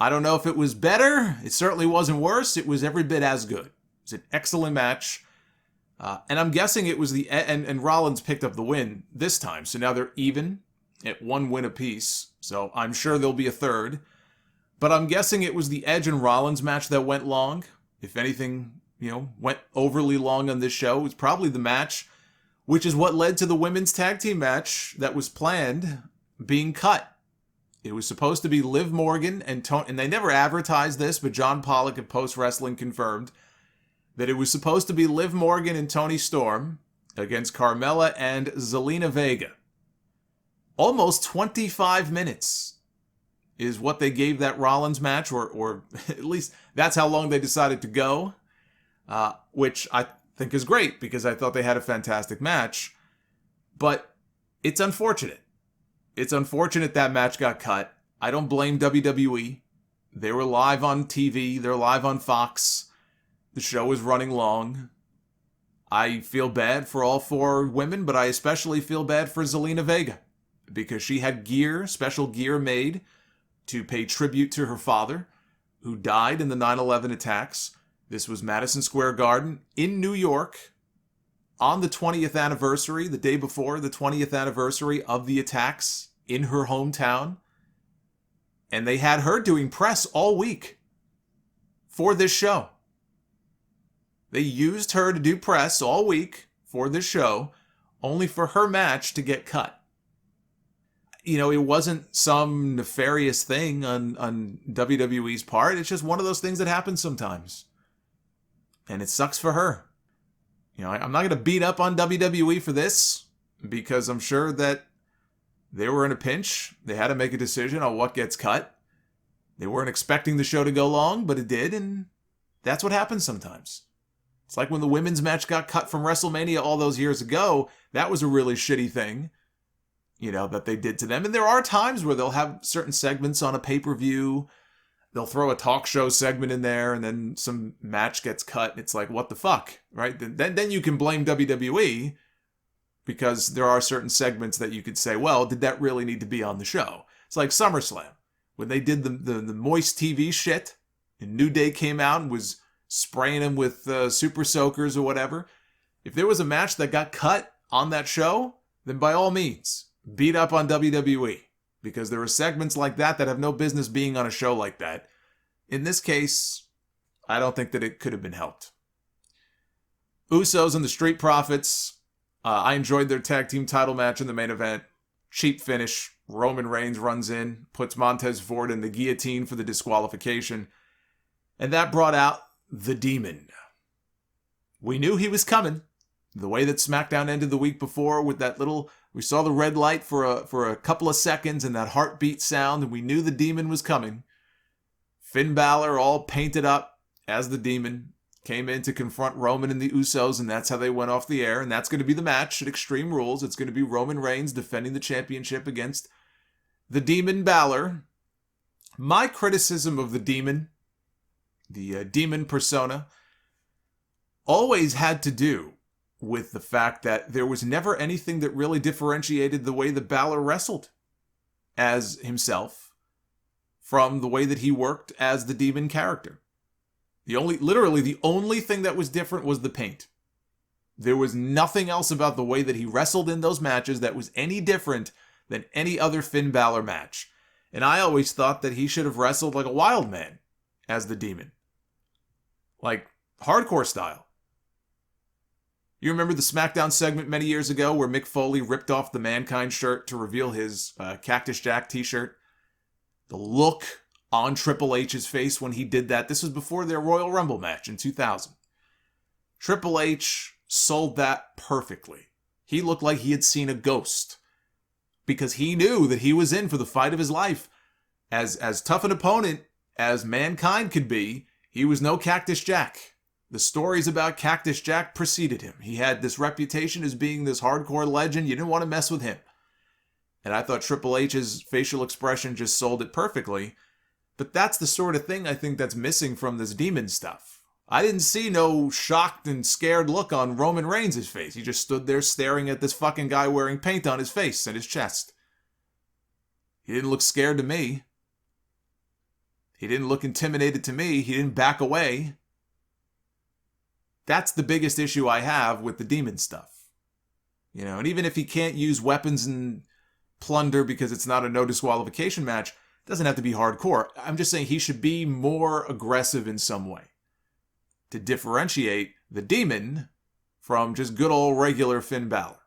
I don't know if it was better. It certainly wasn't worse. It was every bit as good. It was an excellent match. And I'm guessing it was and Rollins picked up the win this time. So now they're even at 1 win apiece. So I'm sure there'll be a third. But I'm guessing it was the Edge and Rollins match that went long. If anything, went overly long on this show, it was probably the match, which is what led to the women's tag team match that was planned being cut. It was supposed to be Liv Morgan and Tony, and they never advertised this, but John Pollock at Post Wrestling confirmed that it was supposed to be Liv Morgan and Toni Storm against Carmella and Zelina Vega. Almost 25 minutes is what they gave that Rollins match, or at least that's how long they decided to go, which I think is great because I thought they had a fantastic match. But it's unfortunate. It's unfortunate that match got cut. I don't blame WWE. They were live on TV. They're live on Fox. The show was running long. I feel bad for all 4 women, but I especially feel bad for Zelina Vega because she had special gear made to pay tribute to her father, who died in the 9/11 attacks. This was Madison Square Garden in New York on the 20th anniversary, the day before the 20th anniversary of the attacks in her hometown. And they had her doing press all week for this show. They used her to do press all week for this show, only for her match to get cut. It wasn't some nefarious thing on WWE's part. It's just one of those things that happens sometimes. And it sucks for her. I'm not going to beat up on WWE for this, because I'm sure that they were in a pinch. They had to make a decision on what gets cut. They weren't expecting the show to go long, but it did, and that's what happens sometimes. It's like when the women's match got cut from WrestleMania all those years ago. That was a really shitty thing, that they did to them. And there are times where they'll have certain segments on a pay-per-view. They'll throw a talk show segment in there, and then some match gets cut. It's like, what the fuck, right? Then you can blame WWE, because there are certain segments that you could say, well, did that really need to be on the show? It's like SummerSlam, when they did the moist TV shit, and New Day came out and was spraying him with super soakers or whatever. If there was a match that got cut on that show, then by all means, beat up on WWE, because there are segments like that have no business being on a show like that. In this case, I don't think that it could have been helped. Usos and the Street Profits. I enjoyed their tag team title match in the main event. Cheap finish. Roman Reigns runs in, puts Montez Ford in the guillotine for the disqualification. And that brought out the Demon. We knew he was coming. The way that SmackDown ended the week before with that we saw the red light for a couple of seconds and that heartbeat sound, and we knew the Demon was coming. Finn Balor, all painted up as the Demon, came in to confront Roman and the Usos, and that's how they went off the air. And that's going to be the match at Extreme Rules. It's going to be Roman Reigns defending the championship against the Demon Balor. My criticism of the Demon, the Demon persona, always had to do with the fact that there was never anything that really differentiated the way that Balor wrestled as himself from the way that he worked as the Demon character. Literally the only thing that was different was the paint. There was nothing else about the way that he wrestled in those matches that was any different than any other Finn Balor match. And I always thought that he should have wrestled like a wild man as the Demon. Like hardcore style. You remember the Smackdown segment many years ago where Mick Foley ripped off the Mankind shirt to reveal his Cactus Jack t-shirt? The look on Triple H's face when he did that. This was before their Royal Rumble match in 2000. Triple H sold that perfectly. He looked like he had seen a ghost, because he knew that he was in for the fight of his life. As tough an opponent as Mankind could be, he was no Cactus Jack. The stories about Cactus Jack preceded him. He had this reputation as being this hardcore legend. You didn't want to mess with him. And I thought Triple H's facial expression just sold it perfectly. But that's the sort of thing I think that's missing from this Demon stuff. I didn't see no shocked and scared look on Roman Reigns' face. He just stood there staring at this fucking guy wearing paint on his face and his chest. He didn't look scared to me. He didn't look intimidated to me. He didn't back away. That's the biggest issue I have with the demon stuff. You know, and even if he can't use weapons and plunder because it's not a no disqualification match, it doesn't have to be hardcore. I'm just saying he should be more aggressive in some way to differentiate the demon from just good old regular Finn Balor.